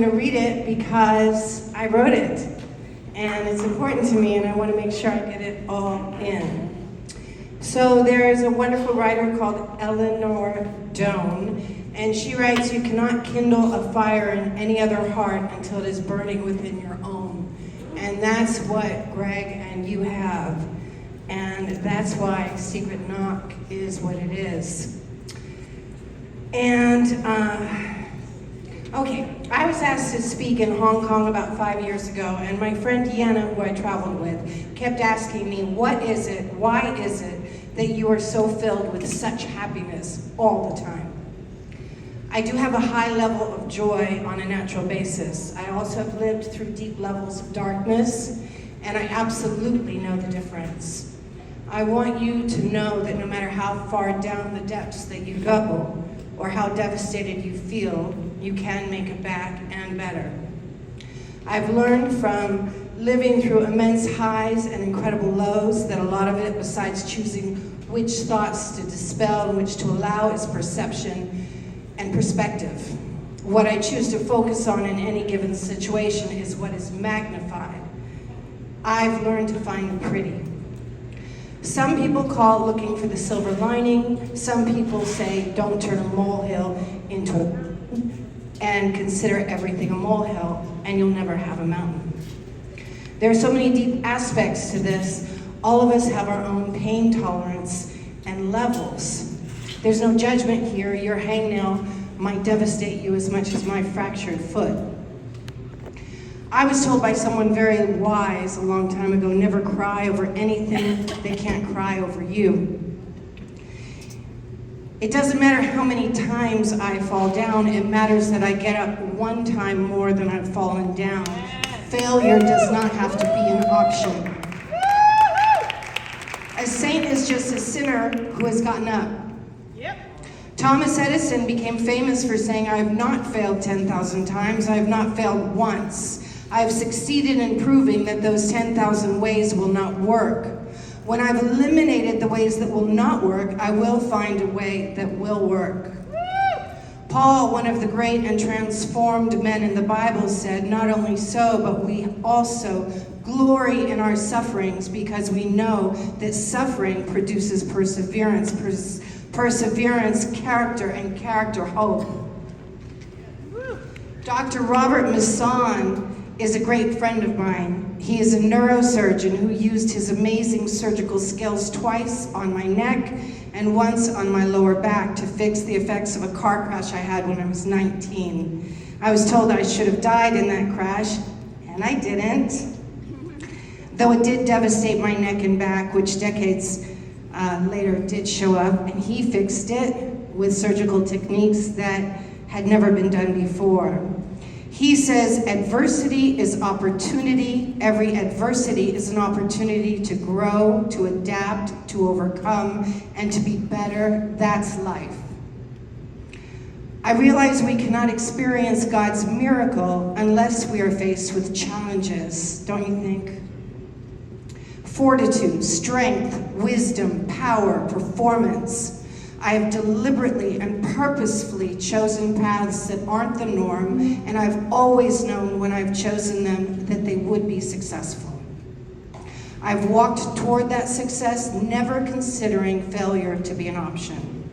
I'm going to read it because I wrote it, and it's important to me, and I want to make sure I get it all in. So there is a wonderful writer called Eleanor Doan, and she writes, "You cannot kindle a fire in any other heart until it is burning within your own." And that's what Greg and you have, and that's why Secret Knock is what it is. And okay, I was asked to speak in Hong Kong about 5 years ago, and my friend Yana, who I traveled with, kept asking me, what is it, why is it that you are so filled with such happiness all the time? I do have a high level of joy on a natural basis. I also have lived through deep levels of darkness, and I absolutely know the difference. I want you to know that no matter how far down the depths that you go, or how devastated you feel, you can make it back and better. I've learned from living through immense highs and incredible lows that a lot of it, besides choosing which thoughts to dispel and which to allow, is perception and perspective. What I choose to focus on in any given situation is what is magnified. I've learned to find the pretty. Some people call it looking for the silver lining. Some people say don't turn a molehill into a mountain, and consider everything a molehill and you'll never have a mountain. There are so many deep aspects to this. All of us have our own pain tolerance and levels. There's no judgment here. Your hangnail might devastate you as much as my fractured foot. I was told by someone very wise a long time ago, never cry over anything they can't cry over you. It doesn't matter how many times I fall down, it matters that I get up one time more than I've fallen down. Failure does not have to be an option. A saint is just a sinner who has gotten up. Thomas Edison became famous for saying, "I have not failed 10,000 times, I have not failed once. I have succeeded in proving that those 10,000 ways will not work. When I've eliminated the ways that will not work, I will find a way that will work." Paul, one of the great and transformed men in the Bible, said, "Not only so, but we also glory in our sufferings because we know that suffering produces perseverance, perseverance, character, and character, hope." Dr. Robert Masson is a great friend of mine. He is a neurosurgeon who used his amazing surgical skills twice on my neck and once on my lower back to fix the effects of a car crash I had when I was 19. I was told I should have died in that crash, and I didn't. Though it did devastate my neck and back, which decades later did show up, and he fixed it with surgical techniques that had never been done before. He says, adversity is opportunity. Every adversity is an opportunity to grow, to adapt, to overcome, and to be better. That's life. I realize we cannot experience God's miracle unless we are faced with challenges, don't you think? Fortitude, strength, wisdom, power, performance. I have deliberately and purposefully chosen paths that aren't the norm, and I've always known when I've chosen them that they would be successful. I've walked toward that success, never considering failure to be an option.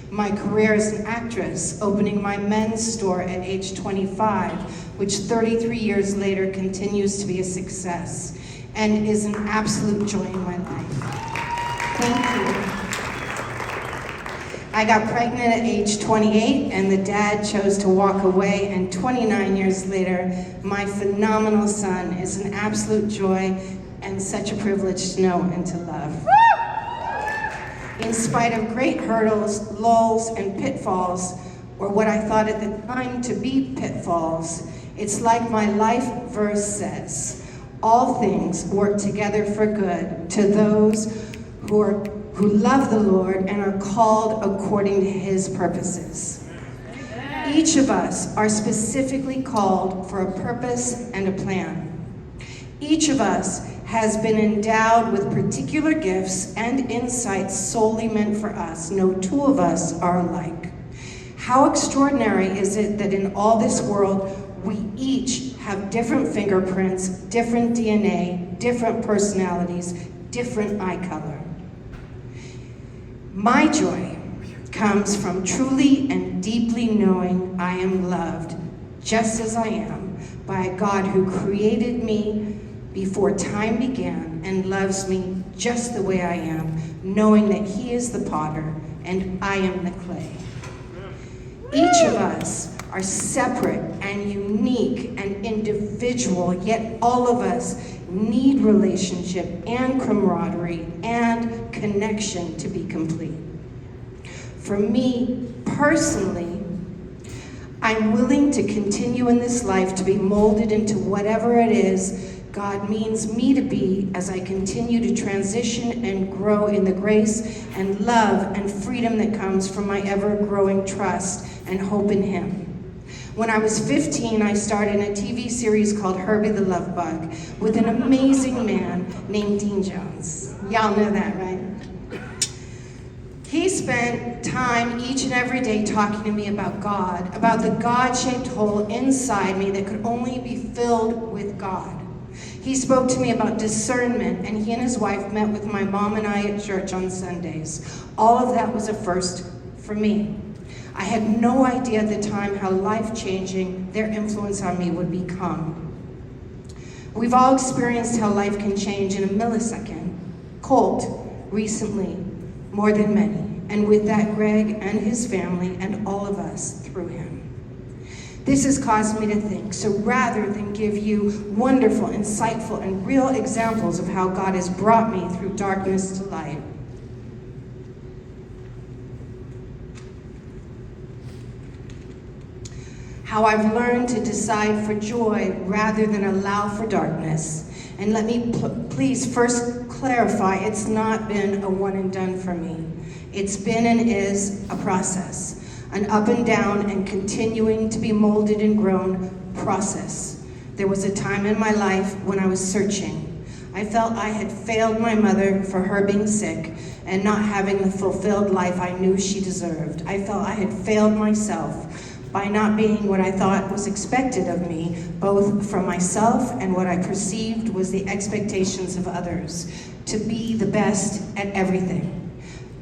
My career as an actress, opening my men's store at age 25, which 33 years later continues to be a success, and is an absolute joy in my life. Thank you. I got pregnant at age 28, and the dad chose to walk away, and 29 years later, my phenomenal son is an absolute joy and such a privilege to know and to love. In spite of great hurdles, lulls, and pitfalls, or what I thought at the time to be pitfalls, it's like my life verse says, all things work together for good to those who love the Lord and are called according to his purposes. Each of us are specifically called for a purpose and a plan. Each of us has been endowed with particular gifts and insights solely meant for us. No two of us are alike. How extraordinary is it that in all this world, we each have different fingerprints, different DNA, different personalities, different eye color. My joy comes from truly and deeply knowing I am loved just as I am by a God who created me before time began and loves me just the way I am, knowing that He is the potter and I am the clay. Each of us are separate and unique and individual, yet all of us need relationship and camaraderie and connection to be complete. For me personally, I'm willing to continue in this life to be molded into whatever it is God means me to be as I continue to transition and grow in the grace and love and freedom that comes from my ever-growing trust and hope in Him. When I was 15, I starred in a TV series called Herbie the Love Bug with an amazing man named Dean Jones. Y'all know that, right? He spent time each and every day talking to me about God, about the God-shaped hole inside me that could only be filled with God. He spoke to me about discernment, and he and his wife met with my mom and I at church on Sundays. All of that was a first for me. I had no idea at the time how life-changing their influence on me would become. We've all experienced how life can change in a millisecond. Colt, recently, more than many. And with that, Greg and his family and all of us through him. This has caused me to think, so rather than give you wonderful, insightful, and real examples of how God has brought me through darkness to light, how I've learned to decide for joy rather than allow for darkness. And let me please first clarify, it's not been a one and done for me. It's been and is a process, an up and down and continuing to be molded and grown process. There was a time in my life when I was searching. I felt I had failed my mother for her being sick and not having the fulfilled life I knew she deserved. I felt I had failed myself by not being what I thought was expected of me, both from myself and what I perceived was the expectations of others, to be the best at everything.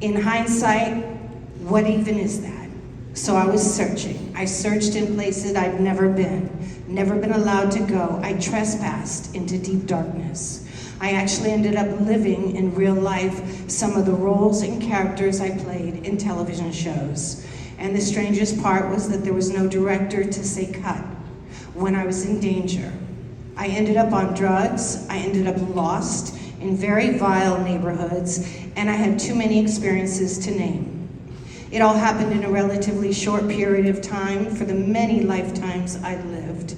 In hindsight, what even is that? So I was searching. I searched in places I've never been allowed to go. I trespassed into deep darkness. I actually ended up living in real life some of the roles and characters I played in television shows. And the strangest part was that there was no director to say cut when I was in danger. I ended up on drugs. I ended up lost in very vile neighborhoods, and I had too many experiences to name. It all happened in a relatively short period of time for the many lifetimes I'd lived.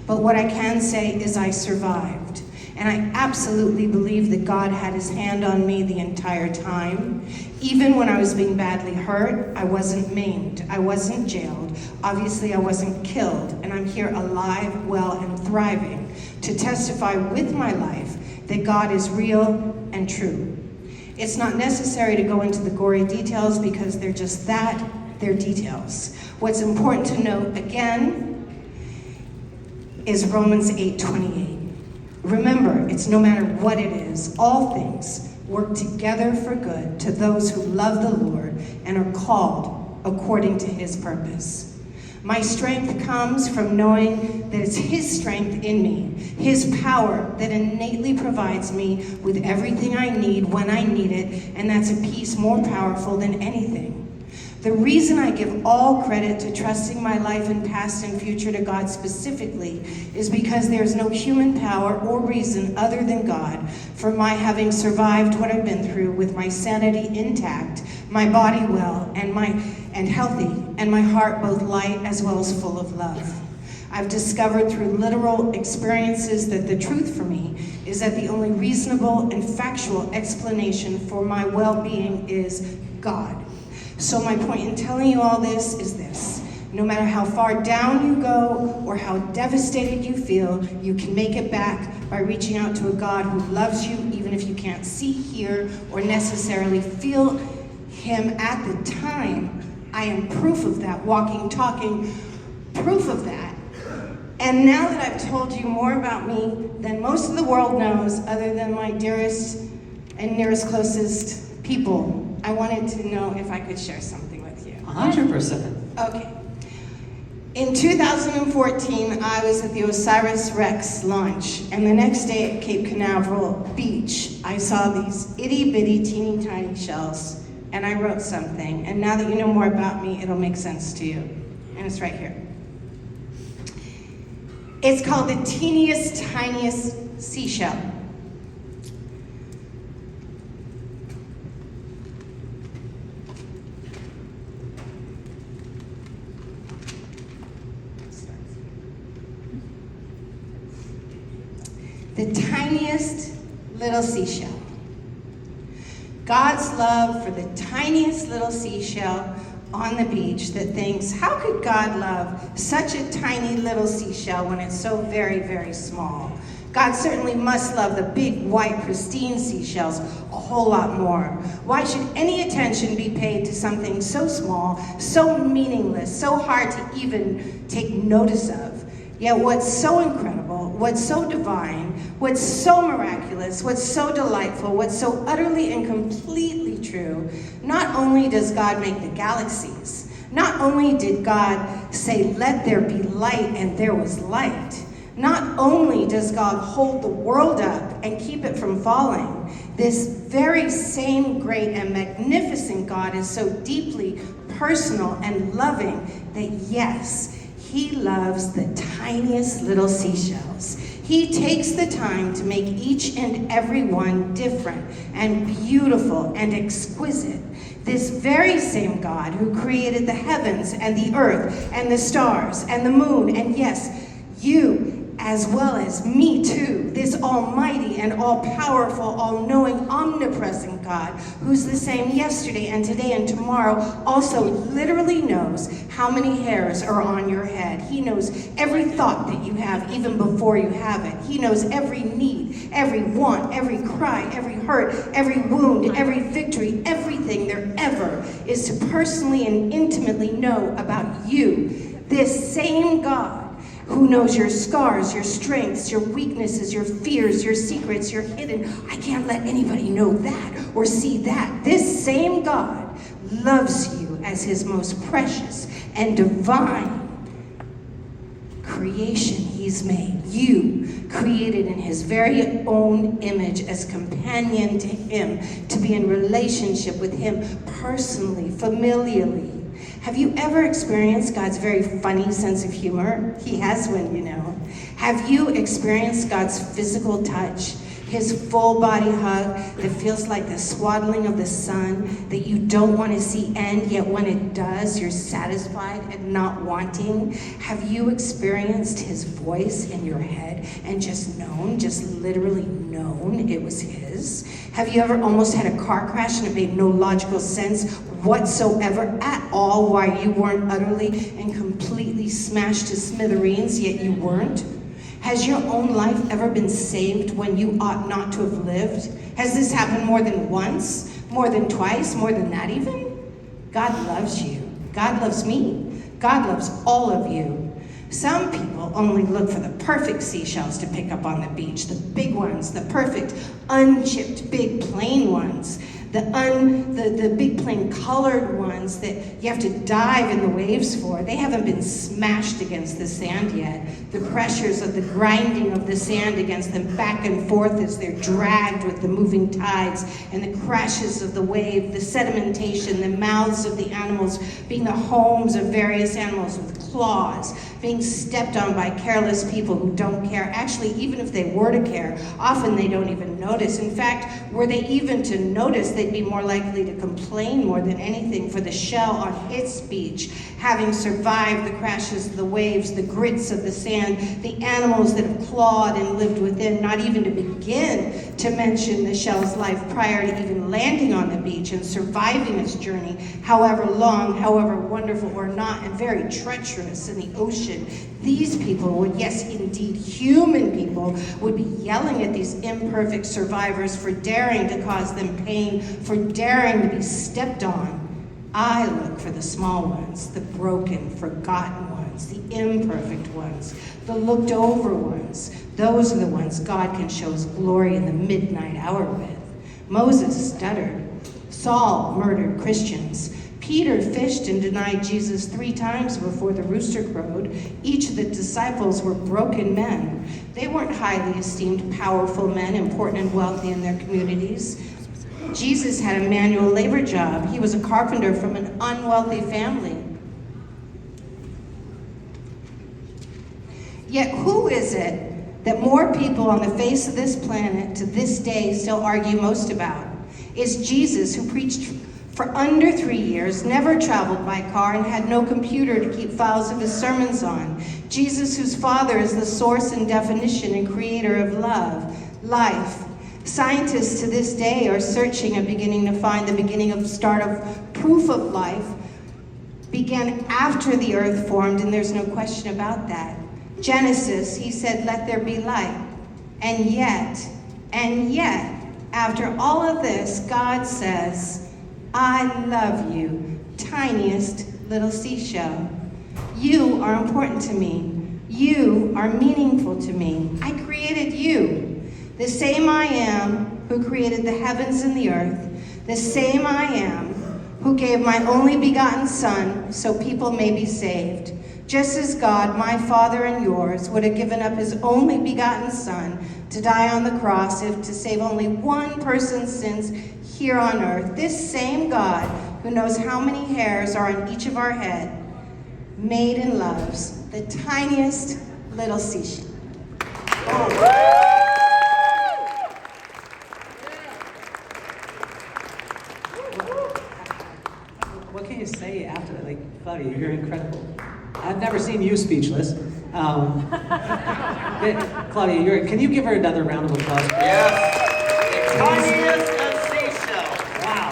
But what I can say is I survived. And I absolutely believe that God had his hand on me the entire time. Even when I was being badly hurt, I wasn't maimed, I wasn't jailed. Obviously, I wasn't killed, and I'm here alive, well, and thriving to testify with my life that God is real and true. It's not necessary to go into the gory details because they're just that, they're details. What's important to note, again, is Romans 8:28. Remember, it's no matter what it is, all things work together for good to those who love the Lord and are called according to his purpose. My strength comes from knowing that it's his strength in me, his power that innately provides me with everything I need when I need it, and that's a peace more powerful than anything. The reason I give all credit to trusting my life and past and future to God specifically is because there's no human power or reason other than God for my having survived what I've been through with my sanity intact, my body well and healthy, and my heart both light as well as full of love. I've discovered through literal experiences that the truth for me is that the only reasonable and factual explanation for my well-being is God. So my point in telling you all this is this. No matter how far down you go or how devastated you feel, you can make it back by reaching out to a God who loves you even if you can't see, hear, or necessarily feel him at the time. I am proof of that, walking, talking, proof of that. And now that I've told you more about me than most of the world knows, other than my dearest and nearest closest people, I wanted to know if I could share something with you. 100%. Okay. In 2014, I was at the Osiris Rex launch, and the next day at Cape Canaveral Beach, I saw these itty-bitty, teeny-tiny shells, and I wrote something. And now that you know more about me, it'll make sense to you. And it's right here. It's called the teeniest, tiniest seashell. The tiniest little seashell. God's love for the tiniest little seashell on the beach that thinks, how could God love such a tiny little seashell when it's so very, very small? God certainly must love the big, white, pristine seashells a whole lot more. Why should any attention be paid to something so small, so meaningless, so hard to even take notice of? Yet what's so incredible, what's so divine, what's so miraculous, what's so delightful, what's so utterly and completely true, not only does God make the galaxies, not only did God say, let there be light, and there was light, not only does God hold the world up and keep it from falling, this very same great and magnificent God is so deeply personal and loving that yes, He loves the tiniest little seashells. He takes the time to make each and every one different and beautiful and exquisite. This very same God who created the heavens and the earth and the stars and the moon, and yes, you as well as me too, this almighty and all-powerful, all-knowing, omnipresent God, who's the same yesterday and today and tomorrow, also literally knows how many hairs are on your head. He knows every thought that you have even before you have it. He knows every need, every want, every cry, every hurt, every wound, every victory, everything there ever is to personally and intimately know about you. This same God who knows your scars, your strengths, your weaknesses, your fears, your secrets, your hidden, I can't let anybody know that or see that. This same God loves you as his most precious and divine creation he's made. You, created in his very own image as companion to him, to be in relationship with him personally, familially. Have you ever experienced God's very funny sense of humor? He has one, you know. Have you experienced God's physical touch? His full body hug that feels like the swaddling of the sun that you don't want to see end, yet when it does, you're satisfied and not wanting? Have you experienced his voice in your head and just known, just literally known it was his? Have you ever almost had a car crash and it made no logical sense whatsoever at all why you weren't utterly and completely smashed to smithereens, yet you weren't? Has your own life ever been saved when you ought not to have lived? Has this happened more than once, more than twice, more than that even? God loves you. God loves me. God loves all of you. Some people only look for the perfect seashells to pick up on the beach, the big ones, the perfect, unchipped, big, plain ones, the big, plain, colored ones that you have to dive in the waves for. They haven't been smashed against the sand yet. The pressures of the grinding of the sand against them back and forth as they're dragged with the moving tides, and the crashes of the wave, the sedimentation, the mouths of the animals being the homes of various animals with claws, being stepped on by careless people who don't care. Actually, even if they were to care, often they don't even notice. In fact, were they even to notice, they'd be more likely to complain more than anything, for the shell on its beach, having survived the crashes of the waves, the grits of the sand, the animals that have clawed and lived within, not even to begin to mention the shell's life prior to even landing on the beach and surviving its journey, however long, however wonderful or not, and very treacherous in the ocean. These people would, yes, indeed, human people, would be yelling at these imperfect survivors for daring to cause them pain, for daring to be stepped on. I look for the small ones, the broken, forgotten ones, the imperfect ones, The looked over ones, those are the ones God can show his glory in the midnight hour with. Moses stuttered. Saul murdered Christians. Peter fished and denied Jesus 3 times before the rooster crowed. Each of the disciples were broken men. They weren't highly esteemed, powerful men, important and wealthy in their communities. Jesus had a manual labor job. He was a carpenter from an unwealthy family. Yet who is it that more people on the face of this planet to this day still argue most about? It's Jesus, who preached for under 3 years, never traveled by car, and had no computer to keep files of his sermons on. Jesus, whose Father is the source and definition and creator of love, life. Scientists to this day are searching and beginning to find the beginning of start of proof of life began after the earth formed, and there's no question about that. Genesis, he said, let there be light. And yet, after all of this, God says, I love you, tiniest little seashell. You are important to me. You are meaningful to me. I created you. The same I am who created the heavens and the earth. The same I am who gave my only begotten Son so people may be saved. Just as God, my Father and yours, would have given up his only begotten Son to die on the cross if to save only one person's sins here on earth, this same God who knows how many hairs are on each of our head, made and loves the tiniest little seashell. What can you say after that? Like, Claudia, you're incredible. I've never seen you speechless. Claudia, can you give her another round of applause? Yes. The tiniest of seashell. Wow.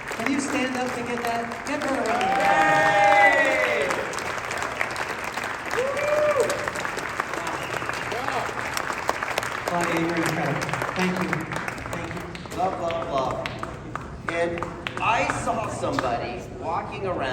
Can you stand up to get that? Give her a round of applause. Claudia, you're incredible. Thank you. Thank you. Love, love, love. And I saw somebody walking around